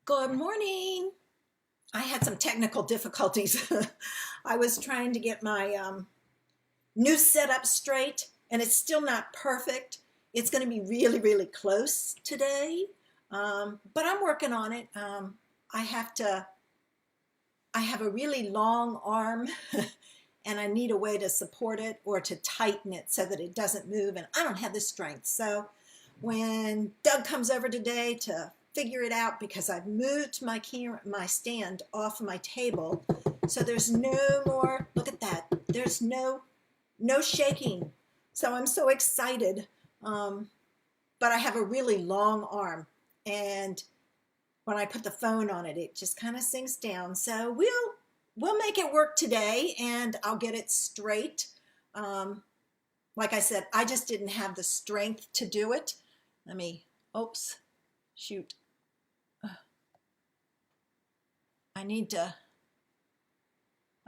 Good morning. I had some technical difficulties. I was trying to get my new setup straight, and it's still not perfect. It's going to be really, really close today, but I'm working on it. I have to. I have a really long arm, and I need a way to support it or to tighten it so that it doesn't move, and I don't have the strength. So when Doug comes over today to figure it out, because I've moved my stand off my table, so there's no more, look at that, there's no shaking. So I'm so excited. But I have a really long arm, and when I put the phone on it, it just kind of sinks down. So we'll make it work today, and I'll get it straight. Like I said, I just didn't have the strength to do it. Oops, shoot. I need to,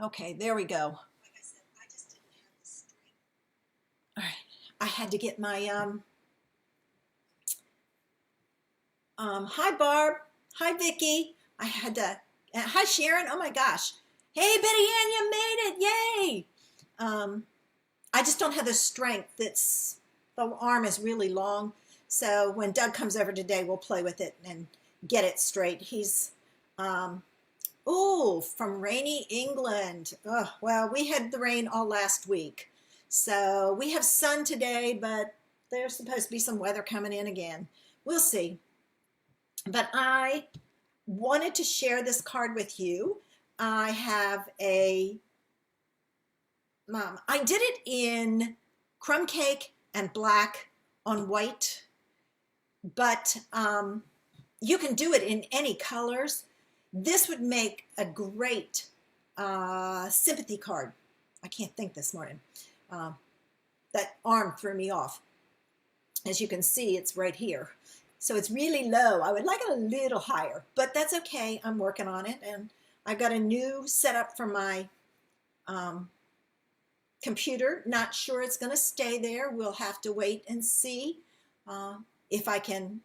okay, there we go. Like I said, I just didn't have the strength. All right, I had to get my, hi Barb, hi Vicki. I had to, hi Sharon, oh my gosh. Hey Betty Ann, you made it, yay. I just don't have the strength. The arm is really long. So when Doug comes over today, we'll play with it and get it straight. He's, from rainy England. Oh, well, we had the rain all last week. So we have sun today, but there's supposed to be some weather coming in again. We'll see. But I wanted to share this card with you. I have I did it in crumb cake and black on white, but you can do it in any colors. This would make a great sympathy card. I can't think this morning. That arm threw me off. As you can see, it's right here. So it's really low. I would like it a little higher, but that's okay. I'm working on it, and I've got a new setup for my computer. Not sure it's going to stay there. We'll have to wait and see if I can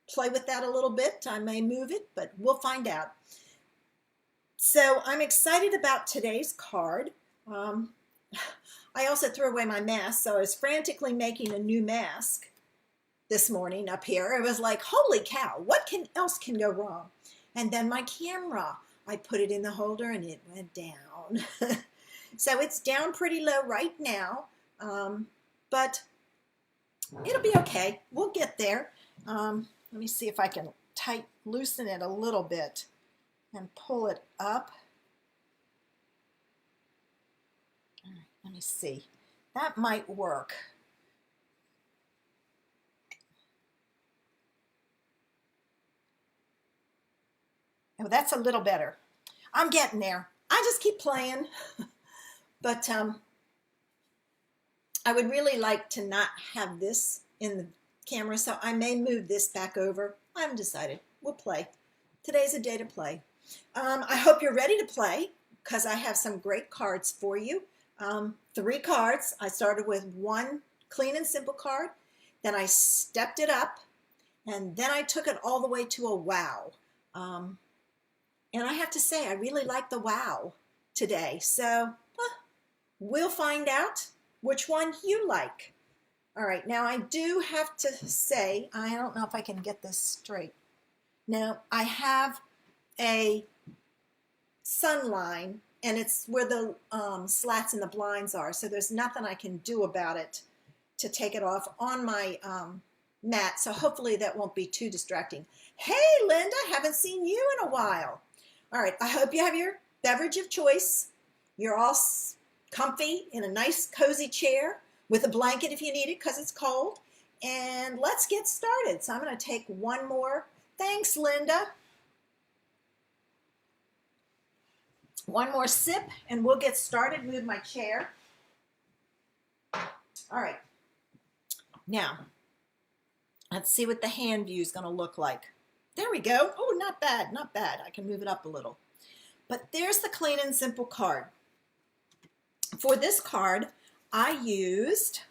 play with that a little bit. I may move it, but we'll find out. So I'm excited about today's card. I also threw away my mask, so I was frantically making a new mask this morning up here. It was like, holy cow, what else can go wrong? And then my camera, I put it in the holder and it went down. So it's down pretty low right now, but it'll be okay. We'll get there. Let me see if I can loosen it a little bit and pull it up. All right, let me see. That might work. Oh, that's a little better. I'm getting there. I just keep playing. But I would really like to not have this in the camera, so I may move this back over. I haven't decided. We'll play. Today's a day to play. I hope you're ready to play, because I have some great cards for you. 3 cards. I started with one clean and simple card, then I stepped it up, and then I took it all the way to a wow. And I have to say, I really like the wow today. So we'll find out which one you like. All right, now I do have to say, I don't know if I can get this straight. Now, I have a sun line, and it's where the slats and the blinds are, so there's nothing I can do about it to take it off on my mat, so hopefully that won't be too distracting. Hey, Linda, haven't seen you in a while. All right, I hope you have your beverage of choice. You're all comfy in a nice cozy chair with a blanket if you need it because it's cold. And let's get started. So I'm going to take one more. Thanks, Linda. One more sip and we'll get started. Move my chair. All right. Now, let's see what the hand view is going to look like. There we go. Oh, not bad, not bad. I can move it up a little. But there's the clean and simple card. For this card, I used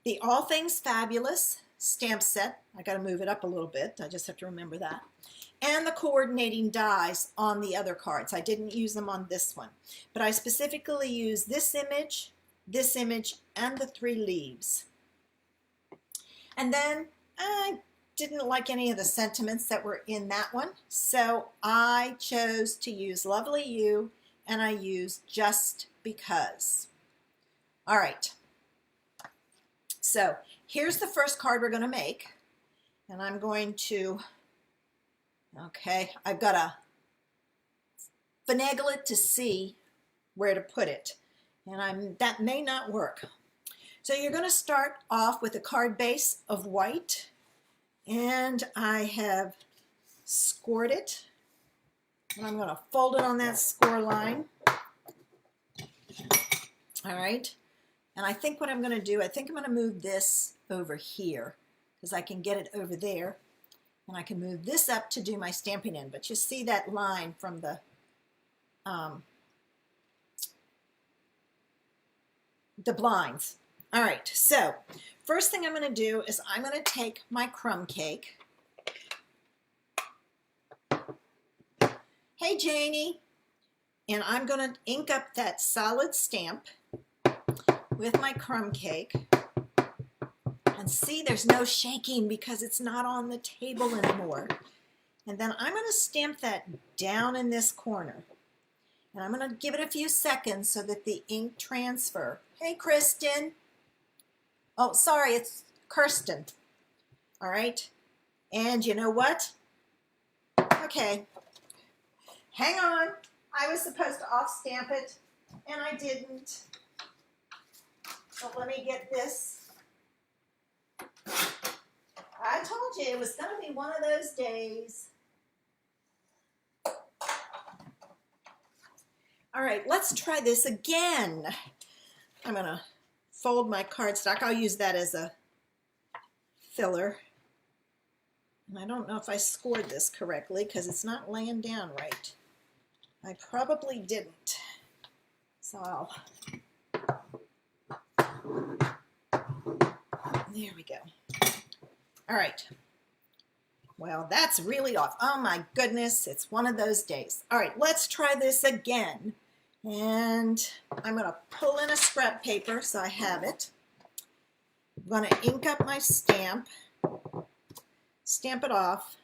the All Things Fabulous stamp set. I got to move it up a little bit. I just have to remember that. and the coordinating dies on the other cards. I didn't use them on this one, but I specifically used this image, and the 3 leaves. And then I didn't like any of the sentiments that were in that one, so I chose to use Lovely You, and I used Just Because. All right, so here's the first card we're going to make, and I'm going to, okay, I've got to finagle it to see where to put it, and that may not work. So you're going to start off with a card base of white, and I have scored it, and I'm going to fold it on that score line. All right, and I think what I'm going to do, I think I'm going to move this over here because I can get it over there, and I can move this up to do my stamping in. But you see that line from the blinds. All right, so first thing I'm going to do is I'm going to take my crumb cake. Hey, Janie. And I'm going to ink up that solid stamp with my crumb cake. And see, there's no shaking because it's not on the table anymore. And then I'm going to stamp that down in this corner. And I'm going to give it a few seconds so that the ink transfer. Hey, Kristen. Oh, sorry, it's Kirsten. All right. And you know what? Okay. Hang on. I was supposed to off-stamp it, and I didn't. So let me get this. I told you it was going to be one of those days. All right, let's try this again. I'm going to fold my cardstock. I'll use that as a filler. And I don't know if I scored this correctly because it's not laying down right. I probably didn't. So there we go. All right. Well, that's really off. Oh my goodness, it's one of those days. All right, let's try this again. And I'm going to pull in a scrap paper so I have it. I'm going to ink up my stamp, stamp it off,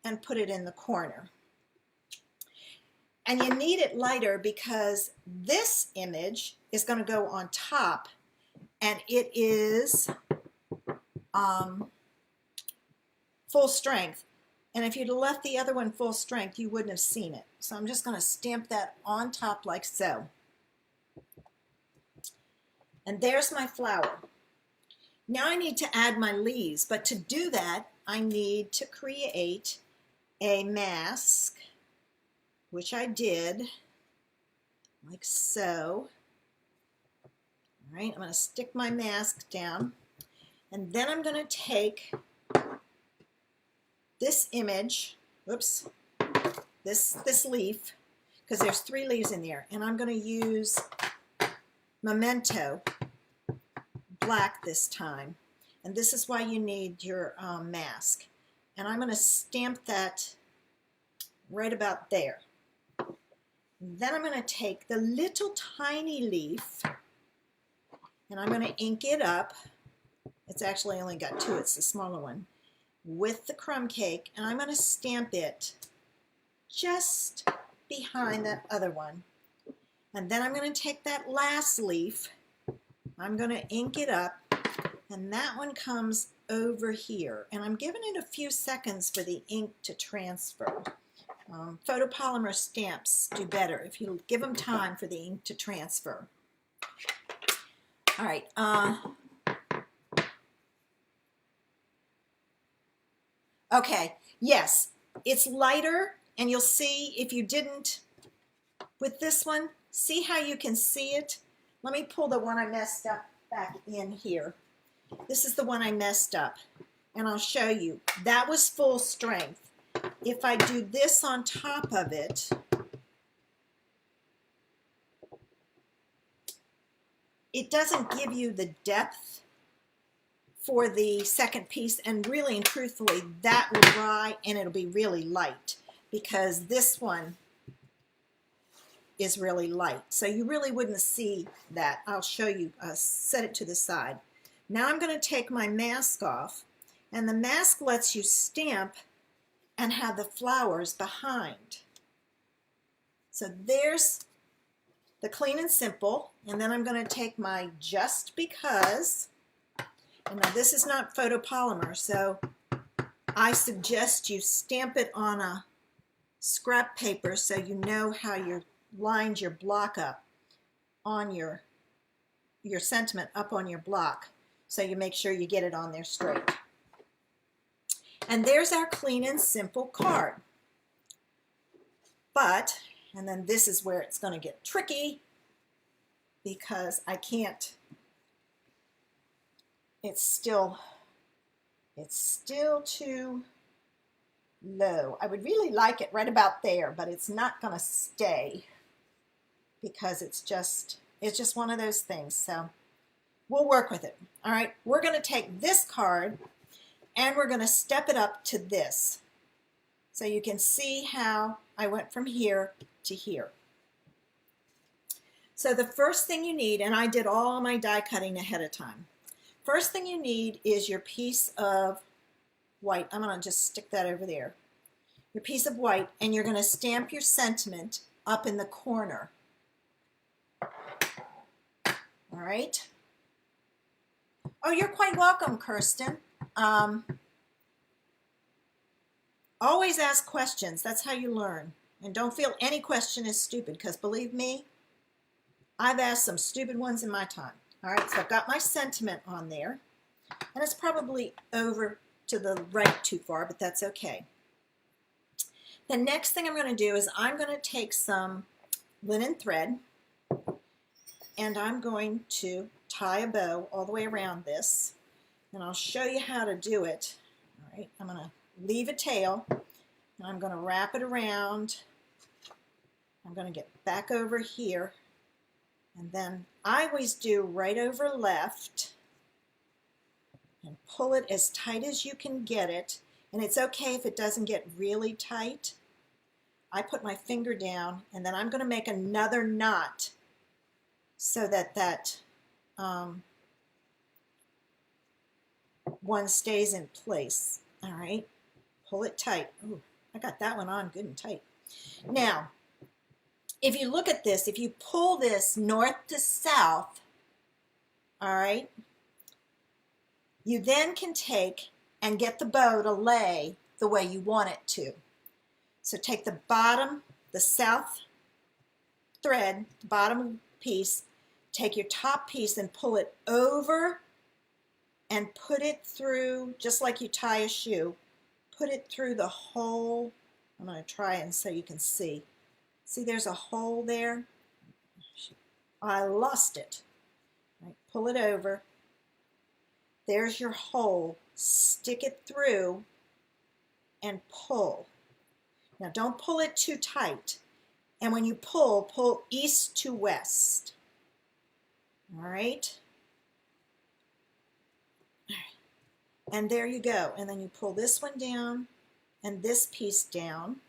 and put it in the corner. And you need it lighter because this image is going to go on top, and it is full strength. And if you'd have left the other one full strength, you wouldn't have seen it. So I'm just going to stamp that on top like so. And there's my flower. Now I need to add my leaves, but to do that, I need to create a mask, which I did, like so. All right, I'm going to stick my mask down, and then I'm going to take this image, oops, this leaf, because there's 3 leaves in there, and I'm going to use Memento black this time, and this is why you need your mask. And I'm going to stamp that right about there. Then I'm going to take the little tiny leaf, and I'm going to ink it up. It's actually only got 2, it's the smaller one, with the crumb cake, and I'm going to stamp it just behind that other one. And then I'm going to take that last leaf, I'm going to ink it up, and that one comes over here. And I'm giving it a few seconds for the ink to transfer. Photopolymer stamps do better if you give them time for the ink to transfer. All right. Okay, yes, it's lighter, and you'll see if you didn't with this one, see how you can see it? Let me pull the one I messed up back in here. This is the one I messed up, and I'll show you. That was full strength. If I do this on top of it, it doesn't give you the depth for the second piece, and really and truthfully that will dry and it'll be really light because this one is really light. So you really wouldn't see that. I'll show you, set it to the side. Now I'm going to take my mask off, and the mask lets you stamp and have the flowers behind. So there's the Clean and Simple, and then I'm going to take my Just Because, and now this is not photopolymer, so I suggest you stamp it on a scrap paper so you know how you lined your block up on your sentiment up on your block, so you make sure you get it on there straight. And there's our Clean and Simple card. But, and then this is where it's going to get tricky because I can't, it's still too low. I would really like it right about there, but it's not going to stay because it's just one of those things. So we'll work with it. All right, we're going to take this card and we're going to step it up to this. So you can see how I went from here to here. So the first thing you need, and I did all my die cutting ahead of time. First thing you need is your piece of white. I'm going to just stick that over there. Your piece of white, and you're going to stamp your sentiment up in the corner. All right. Oh, you're quite welcome, Kirsten. Always ask questions. That's how you learn. And don't feel any question is stupid, because believe me, I've asked some stupid ones in my time. All right, so I've got my sentiment on there, and it's probably over to the right too far, but that's okay. The next thing I'm going to do is I'm going to take some linen thread, and I'm going to tie a bow all the way around this, and I'll show you how to do it. All right, I'm going to leave a tail, and I'm going to wrap it around. I'm going to get back over here, and then I always do right over left and pull it as tight as you can get it. And it's okay if it doesn't get really tight. I put my finger down, and then I'm going to make another knot so that one stays in place. All right, pull it tight. Ooh, I got that one on good and tight. Now, if you look at this, if you pull this north to south, all right, you then can take and get the bow to lay the way you want it to. So take the bottom, the south thread, the bottom piece, take your top piece and pull it over and put it through, just like you tie a shoe, put it through the hole. I'm going to try and so you can see. See, there's a hole there. I lost it. Right, pull it over. There's your hole. Stick it through and pull. Now don't pull it too tight. And when you pull, pull east to west. All right? And there you go. And then you pull this one down and this piece down.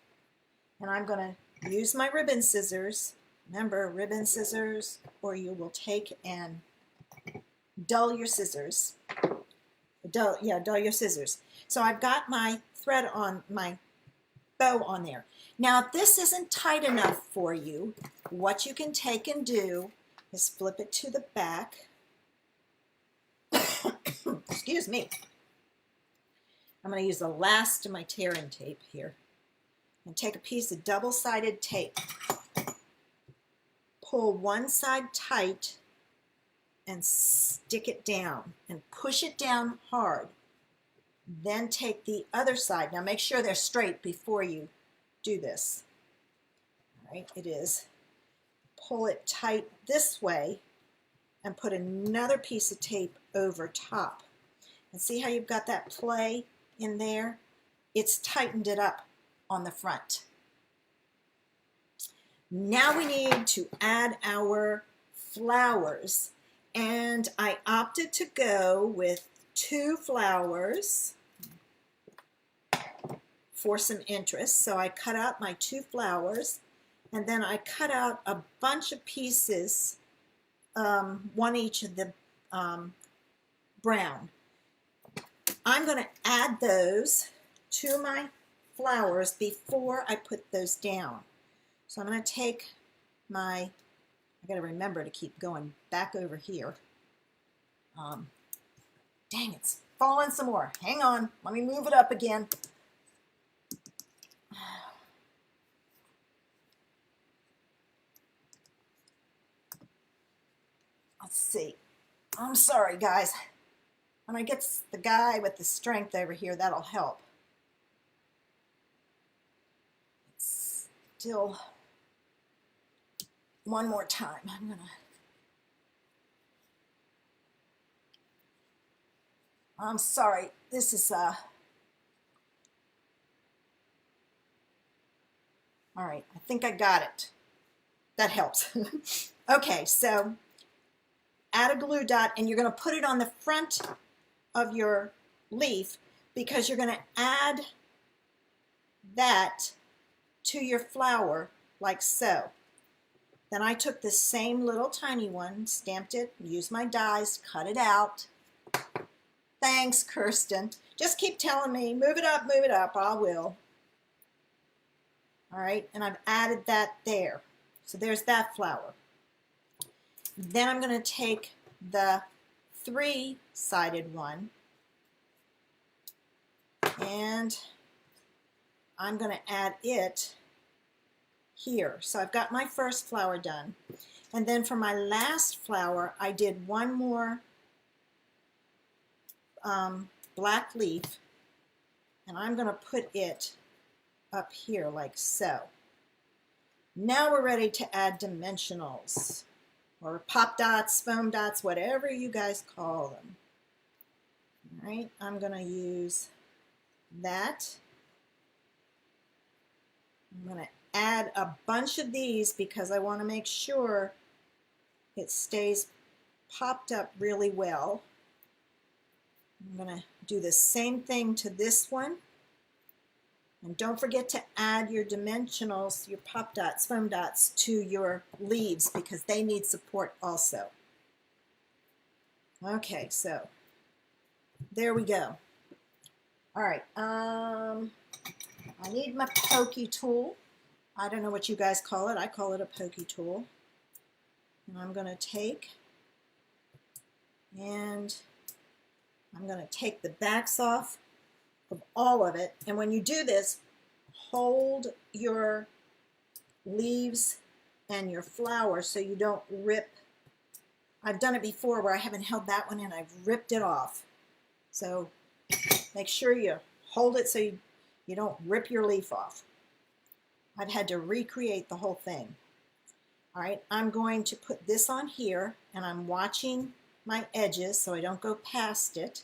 And I'm going to use my ribbon scissors. Remember, ribbon scissors, or you will take and dull your scissors. Dull your scissors. So I've got my thread on, my bow on there. Now, if this isn't tight enough for you, what you can take and do is flip it to the back. Excuse me. I'm going to use the last of my tear-in tape here. And take a piece of double-sided tape. Pull one side tight and stick it down and push it down hard. Then take the other side. Now make sure they're straight before you do this. All right, it is. Pull it tight this way and put another piece of tape over top. And see how you've got that play in there? It's tightened it up on the front. Now we need to add our flowers, and I opted to go with 2 flowers for some interest. So I cut out my 2 flowers, and then I cut out a bunch of pieces, one each of the brown. I'm going to add those to my flowers before I put those down. So I'm going to take my, I got to remember to keep going back over here. Dang, it's falling some more. Hang on, let me move it up again. Let's see. I'm sorry, guys. When I get the guy with the strength over here, that'll help. It's still one more time. I'm sorry. This is all right. I think I got it. That helps. Okay, so add a glue dot, and you're going to put it on the front of your leaf because you're going to add that to your flower like so. Then I took the same little tiny one, stamped it, used my dies, cut it out. Thanks, Kirsten. Just keep telling me, move it up, I will. All right, and I've added that there. So there's that flower. Then I'm going to take the 3-sided one, and I'm going to add it here. So I've got my first flower done. And then for my last flower, I did one more black leaf, and I'm going to put it up here like so. Now we're ready to add dimensionals, or pop dots, foam dots, whatever you guys call them. All right, I'm going to use that. I'm going to add a bunch of these because I want to make sure it stays popped up really well. I'm going to do the same thing to this one. And don't forget to add your dimensionals, your pop dots, foam dots to your leaves because they need support also. Okay, so there we go. All right, I need my pokey tool. I don't know what you guys call it. I call it a pokey tool. And I'm going to take and I'm going to take the backs off of all of it. And when you do this, hold your leaves and your flower so you don't rip. I've done it before where I haven't held that one and I've ripped it off. So make sure you hold it so you don't rip your leaf off. I've had to recreate the whole thing. All right, I'm going to put this on here, and I'm watching my edges so I don't go past it.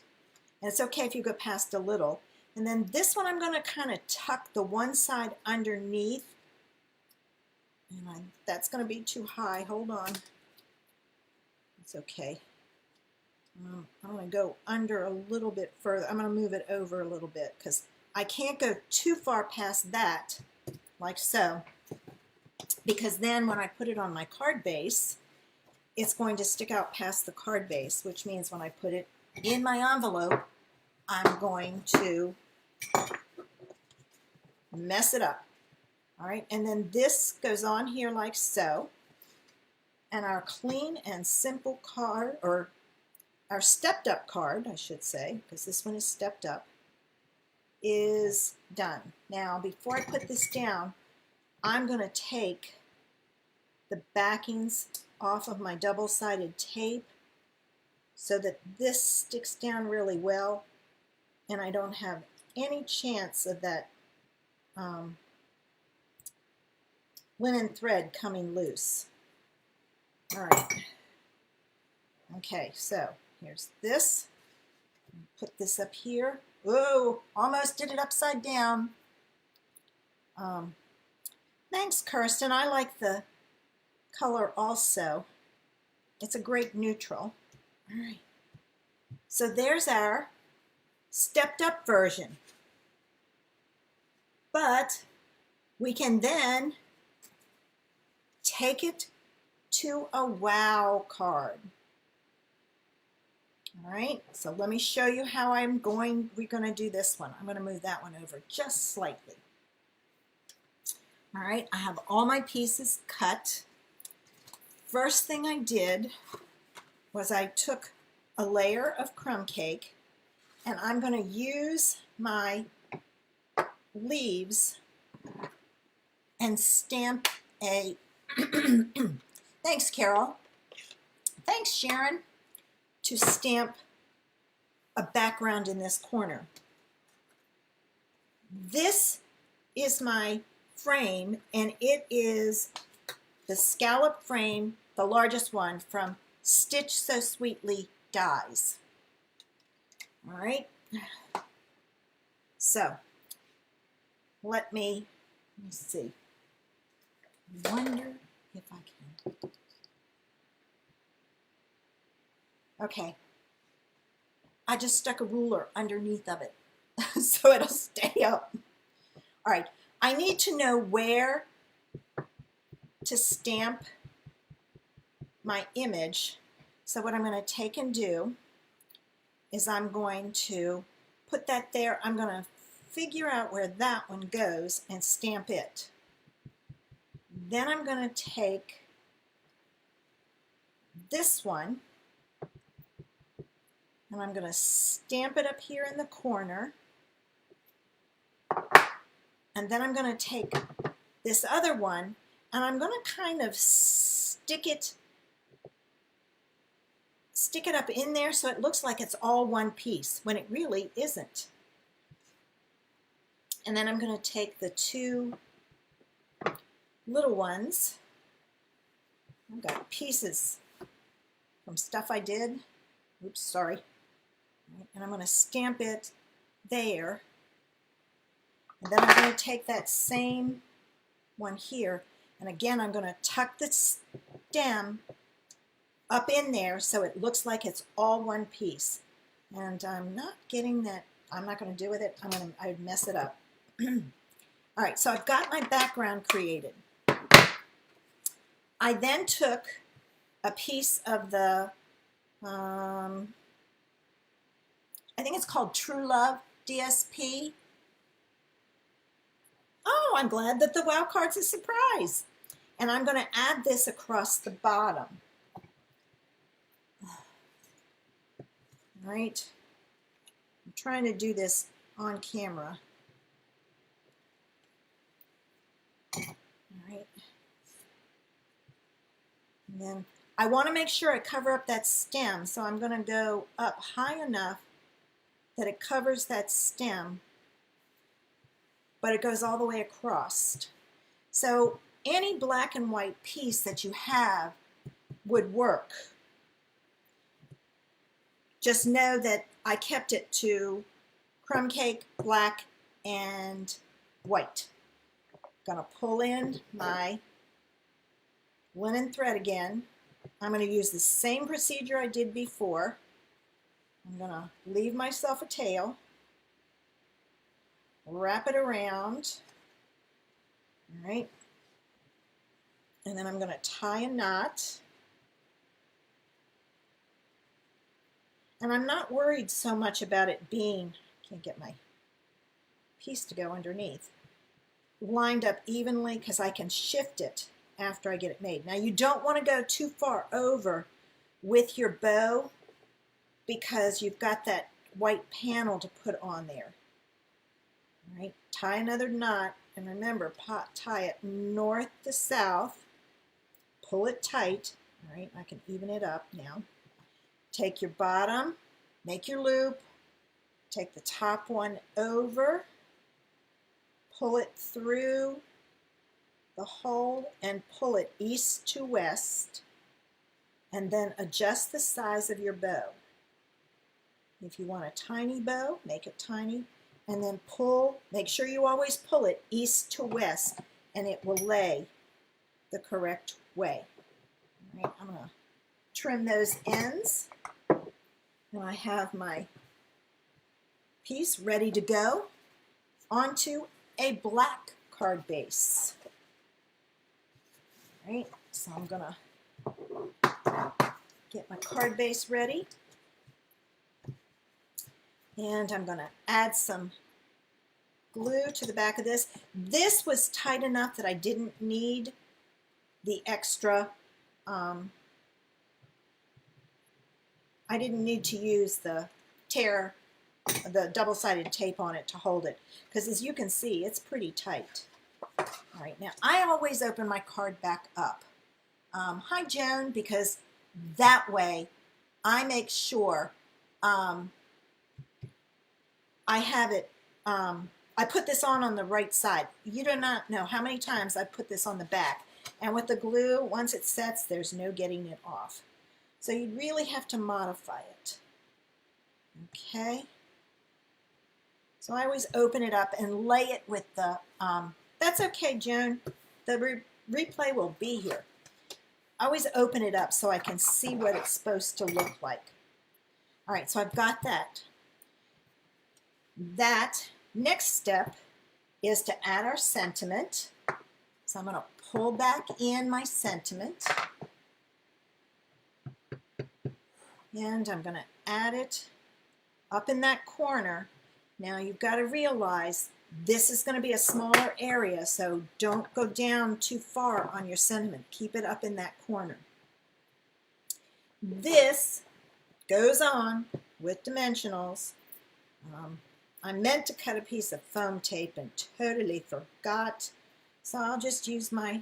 And it's okay if you go past a little. And then this one I'm going to kind of tuck the one side underneath. And that's going to be too high. Hold on. It's okay. I'm going to go under a little bit further. I'm going to move it over a little bit because I can't go too far past that, like so. Because then when I put it on my card base, it's going to stick out past the card base, which means when I put it in my envelope, I'm going to mess it up. All right, and then this goes on here like so. And our clean and simple card, or our stepped up card, I should say, because this one is stepped up, is done. Now, before I put this down, I'm going to take the backings off of my double-sided tape so that this sticks down really well and I don't have any chance of that linen thread coming loose. All right. Okay, so here's this. Put this up here. Whoa, almost did it upside down. Thanks, Kirsten. I like the color also. It's a great neutral. All right. So there's our stepped up version. But we can then take it to a wow card. All right, so let me show you how we're going to do this one. I'm going to move that one over just slightly. All right, I have all my pieces cut. First thing I did was I took a layer of crumb cake, and I'm going to use my leaves and stamp a thanks Carol, thanks Sharon, to stamp a background in this corner. This is my frame, and it is the scallop frame, the largest one from Stitch So Sweetly Dies. All right, so let me see. I wonder if I can. Okay, I just stuck a ruler underneath of it so it'll stay up. All right, I need to know where to stamp my image. So what I'm going to take and do is I'm going to put that there. I'm going to figure out where that one goes and stamp it. Then I'm going to take this one and I'm going to stamp it up here in the corner. And then I'm going to take this other one and I'm going to kind of stick it up in there so it looks like it's all one piece when it really isn't. And then I'm going to take the two little ones. I've got pieces from stuff I did. Oops, sorry. And I'm going to stamp it there. And then I'm going to take that same one here, and again I'm going to tuck the stem up in there so it looks like it's all one piece. And I'm not getting that. I'm not going to do with it. I'd mess it up. All right, so I've got my background created. I then took a piece of the, I think it's called True Love DSP. Oh, I'm glad that the wow card's a surprise. And I'm going to add this across the bottom. All right. I'm trying to do this on camera. All right. And then I want to make sure I cover up that stem, so I'm going to go up high enough that it covers that stem, but it goes all the way across. So any black and white piece that you have would work. Just know that I kept it to crumb cake, black, and white. I'm going to pull in my linen thread again. I'm going to use the same procedure I did before. I'm going to leave myself a tail, wrap it around, all right, and then I'm going to tie a knot. And I'm not worried so much about it being, can't get my piece to go underneath, lined up evenly, because I can shift it after I get it made. Now you don't want to go too far over with your bow because you've got that white panel to put on there. All right, tie another knot, and remember, tie it north to south, pull it tight. All right, I can even it up now. Take your bottom, make your loop, take the top one over, pull it through the hole and pull it east to west, and then adjust the size of your bow. If you want a tiny bow, make it tiny, and then pull, make sure you always pull it east to west, and it will lay the correct way. All right, I'm going to trim those ends. And I have my piece ready to go onto a black card base. All right, so I'm gonna get my card base ready. And I'm gonna add some glue to the back of this. This was tight enough that I didn't need the extra, I didn't need to use the double-sided tape on it to hold it, because as you can see, it's pretty tight. All right, now I always open my card back up. Hi, Joan, because that way I make sure I have it, I put this on the right side. You do not know how many times I put this on the back. And with the glue, once it sets, there's no getting it off. So you really have to modify it. Okay. So I always open it up and lay it with the, that's okay, Joan. The replay will be here. I always open it up so I can see what it's supposed to look like. All right, so I've got that. That next step is to add our sentiment. So I'm going to pull back in my sentiment. And I'm going to add it up in that corner. Now you've got to realize this is going to be a smaller area, so don't go down too far on your sentiment. Keep it up in that corner. This goes on with dimensionals. I meant to cut a piece of foam tape and totally forgot, so I'll just use my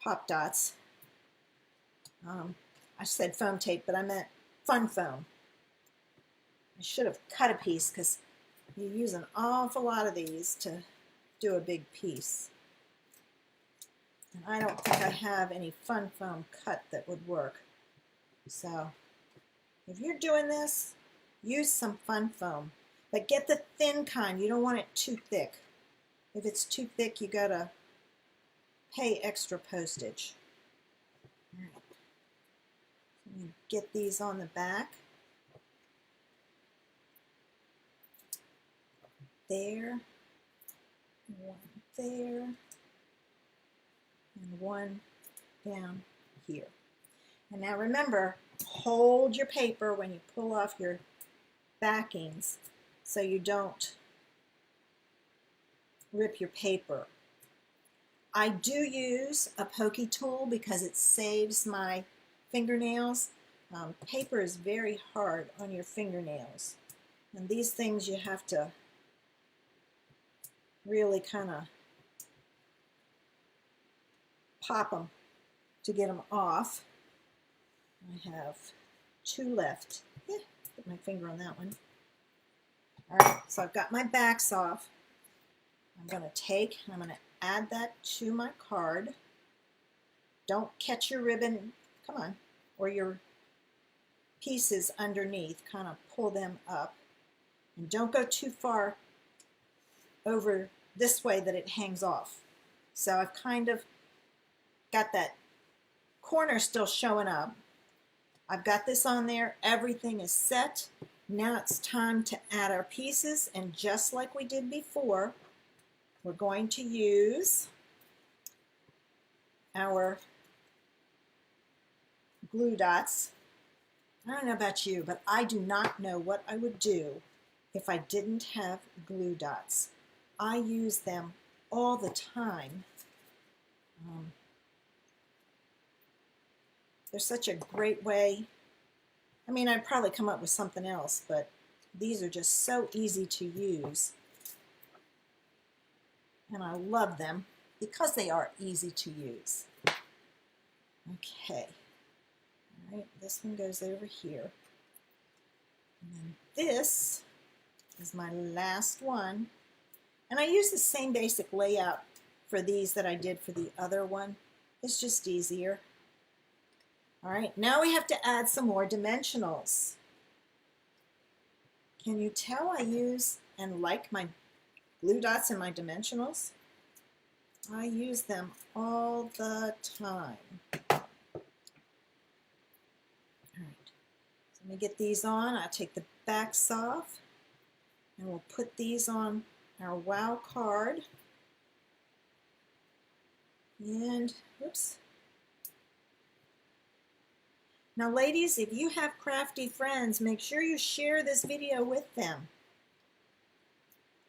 Pop Dots. I said foam tape, but I meant fun foam. I should have cut a piece because you use an awful lot of these to do a big piece. And I don't think I have any fun foam cut that would work. So if you're doing this, use some fun foam. But get the thin kind. You don't want it too thick. If it's too thick, you gotta pay extra postage. All right. So you get these on the back. There, one there, and one down here. And now remember, hold your paper when you pull off your backings so you don't rip your paper. I do use a pokey tool because it saves my fingernails. Paper is very hard on your fingernails. And these things you have to really kind of pop them to get them off. I have two left. Put my finger on that one. All right, so I've got my backs off. I'm going to take and I'm going to add that to my card. Don't catch your ribbon, come on, or your pieces underneath. Kind of pull them up. And don't go too far over this way that it hangs off. So I've kind of got that corner still showing up. I've got this on there. Everything is set. Now it's time to add our pieces, and just like we did before, we're going to use our glue dots. I don't know about you, but I do not know what I would do if I didn't have glue dots. I use them all the time. They're such a great way. I mean, I'd probably come up with something else, but these are just so easy to use. And I love them because they are easy to use. Okay. All right, this one goes over here. And then this is my last one. And I use the same basic layout for these that I did for the other one. It's just easier. All right, now we have to add some more dimensionals. Can you tell I use and like my glue dots and my dimensionals? I use them all the time. All right, so Let me get these on. I'll take the backs off, and we'll put these on our WOW card. And, whoops. Now, ladies, if you have crafty friends, make sure you share this video with them.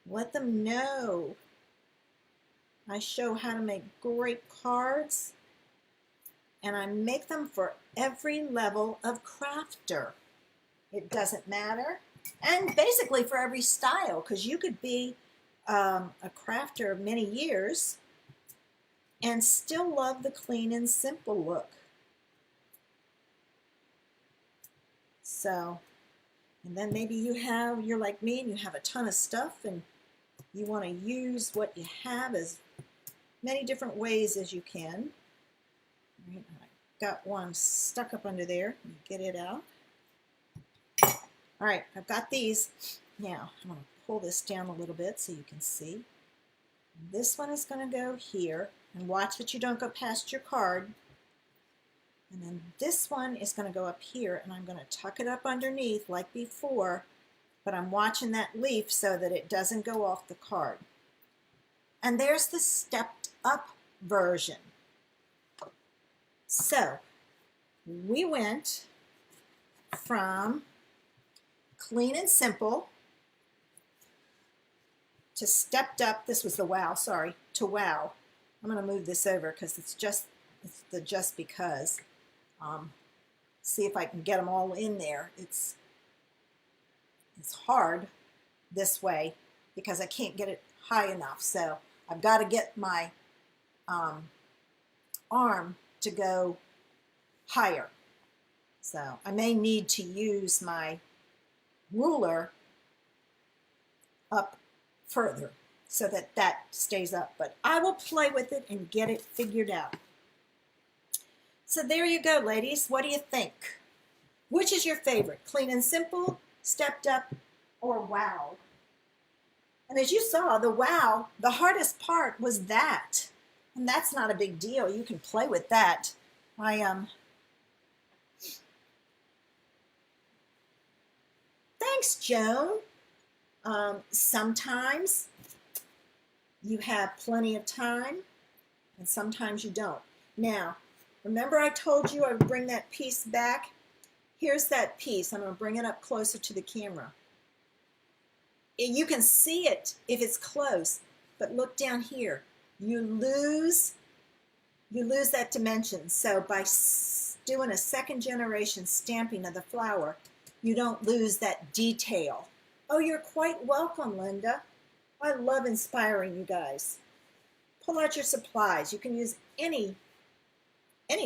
Let them know. I show how to make great cards, and I make them for every level of crafter. It doesn't matter. And basically for every style, because you could be a crafter of many years and still love the clean and simple look. So, and then maybe you're like me and you have a ton of stuff and you want to use what you have as many different ways as you can. Right, I got one stuck up under there. Get it out. All right, I've got these. Now, I'm going to pull this down a little bit so you can see. This one is going to go here, and watch that you don't go past your card. And then this one is going to go up here, and I'm going to tuck it up underneath like before, but I'm watching that leaf so that it doesn't go off the card. And there's the stepped up version. So, we went from clean and simple to stepped up. This was the WOW, sorry, to WOW. I'm going to move this over because it's the just because. See if I can get them all in there. It's hard this way because I can't get it high enough. So I've got to get my arm to go higher. So I may need to use my ruler up further so that that stays up, but I will play with it and get it figured out. So there you go, ladies. What do you think? Which is your favorite? Clean and simple, stepped up, or WOW? And as you saw, the WOW, the hardest part was that, and that's not a big deal. You can play with that. Thanks, Joan. Sometimes you have plenty of time, and sometimes you don't. Now, remember I told you I would bring that piece back? Here's that piece. I'm going to bring it up closer to the camera. You can see it if it's close, but look down here. You lose that dimension. So by doing a second generation stamping of the flower, you don't lose that detail. Oh, you're quite welcome, Linda. I love inspiring you guys. Pull out your supplies. You can use any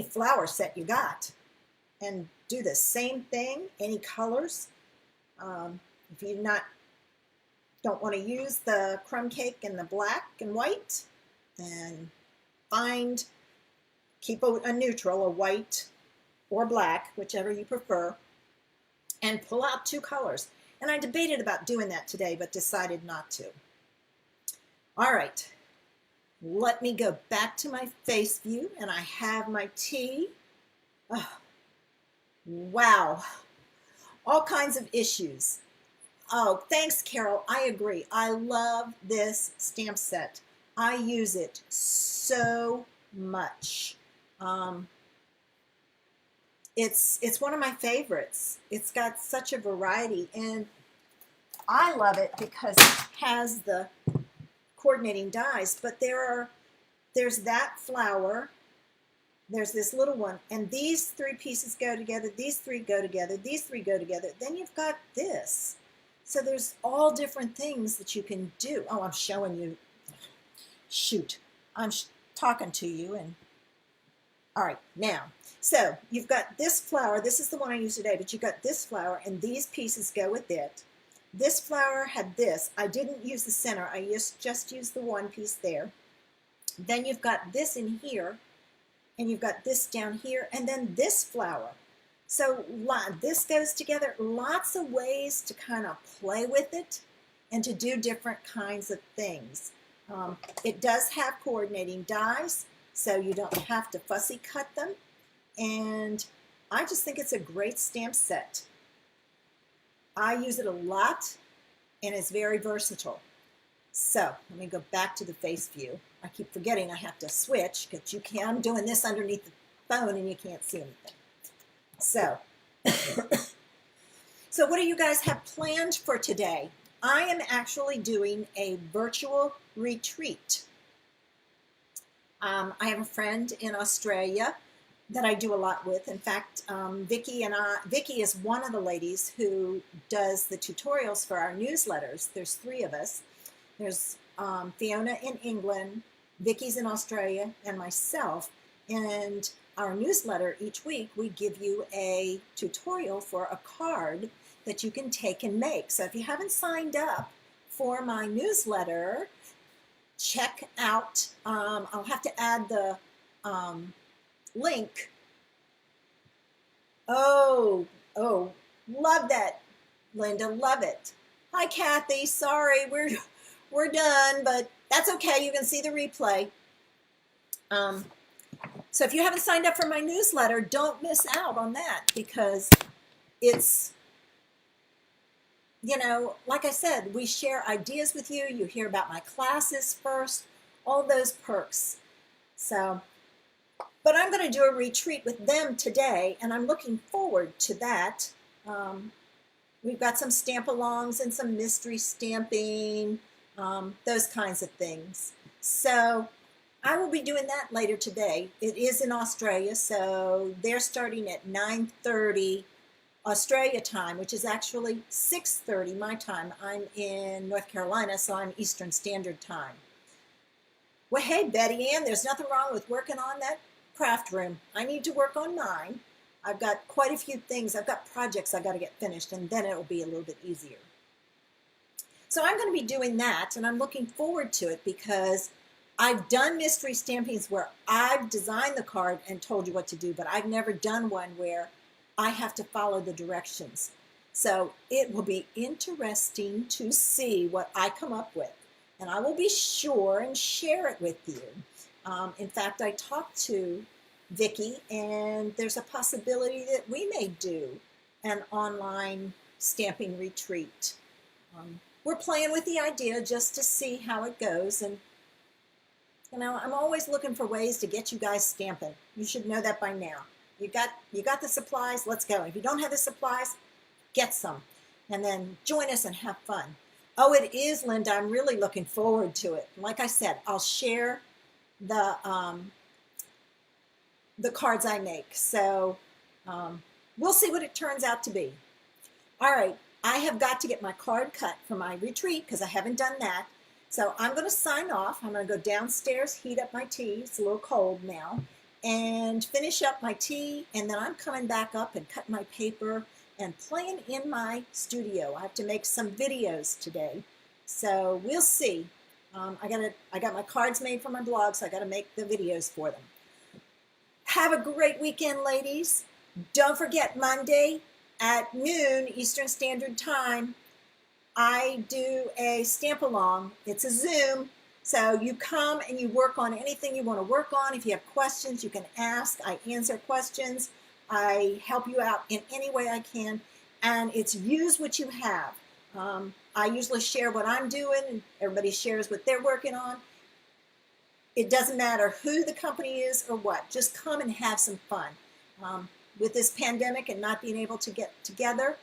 flower set you got and do the same thing, any colors. If you don't want to use the crumb cake in the black and white, then keep a neutral, a white or black, whichever you prefer, and pull out two colors. And I debated about doing that today, but decided not to. All right, let me go back to my face view, and I have my tea. Oh, wow, all kinds of issues. Oh, thanks, Carol. I agree. I love this stamp set. I use it so much. It's one of my favorites. It's got such a variety, and I love it because it has the coordinating dies, but there's that flower, there's this little one, and these three pieces go together, these three go together, these three go together, then you've got this. So there's all different things that you can do. Oh, I'm showing you. Shoot, I'm talking to you. And all right, now, so you've got this flower. This is the one I used today, but you've got this flower, and these pieces go with it. This flower had this. I didn't use the center. I just used the one piece there. Then you've got this in here, and you've got this down here, and then this flower. So this goes together. Lots of ways to kind of play with it and to do different kinds of things. It does have coordinating dies, so you don't have to fussy cut them. And I just think it's a great stamp set. I use it a lot, and it's very versatile. So let me go back to the face view. I keep forgetting I have to switch because you can't. I'm doing this underneath the phone and you can't see anything. So, so what do you guys have planned for today? I am actually doing a virtual retreat. I have a friend in Australia that I do a lot with. In fact, Vicki is one of the ladies who does the tutorials for our newsletters. There's 3 of us. There's Fiona in England, Vicki's in Australia, and myself. And our newsletter each week, we give you a tutorial for a card that you can take and make. So if you haven't signed up for my newsletter, check out, I'll have to add the link. Oh, love that, Linda, love it. Hi, Kathy, sorry, we're done, but that's okay, you can see the replay. So if you haven't signed up for my newsletter, don't miss out on that, because it's, you know, like I said, we share ideas with you. You hear about my classes first, all those perks. So, but I'm going to do a retreat with them today, and I'm looking forward to that. We've got some stamp-alongs and some mystery stamping, those kinds of things. So I will be doing that later today. It is in Australia, so they're starting at 9:30 Australia time, which is actually 6:30 my time. I'm in North Carolina, so I'm Eastern Standard Time. Well, hey, Betty Ann, there's nothing wrong with working on that craft room. I need to work on mine. I've got quite a few things. I've got projects I've got to get finished, and then it'll be a little bit easier. So I'm going to be doing that, and I'm looking forward to it because I've done mystery stampings where I've designed the card and told you what to do, but I've never done one where I have to follow the directions. So it will be interesting to see what I come up with, and I will be sure and share it with you. In fact, I talked to Vicki, and there's a possibility that we may do an online stamping retreat. We're playing with the idea just to see how it goes, and you know, I'm always looking for ways to get you guys stamping. You should know that by now. You got the supplies, let's go. If you don't have the supplies, get some, and then join us and have fun. Oh, it is, Linda. I'm really looking forward to it. Like I said, I'll share the cards I make. So we'll see what it turns out to be. All right, I have got to get my card cut for my retreat because I haven't done that. So I'm going to sign off. I'm going to go downstairs, heat up my tea. It's a little cold now. And finish up my tea. And then I'm coming back up and cut my paper and playing in my studio. I have to make some videos today. So we'll see. I got my cards made for my blog, so I got to make the videos for them. Have a great weekend, ladies. Don't forget, Monday at noon Eastern Standard Time, I do a stamp-along. It's a Zoom, so you come and you work on anything you want to work on. If you have questions, you can ask. I answer questions. I help you out in any way I can, and it's use what you have. I usually share what I'm doing, and everybody shares what they're working on. It doesn't matter who the company is or what. Just come and have some fun. With this pandemic and not being able to get together,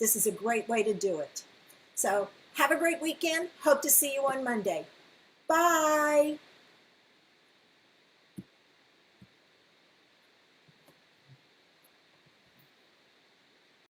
this is a great way to do it. So have a great weekend. Hope to see you on Monday. Bye.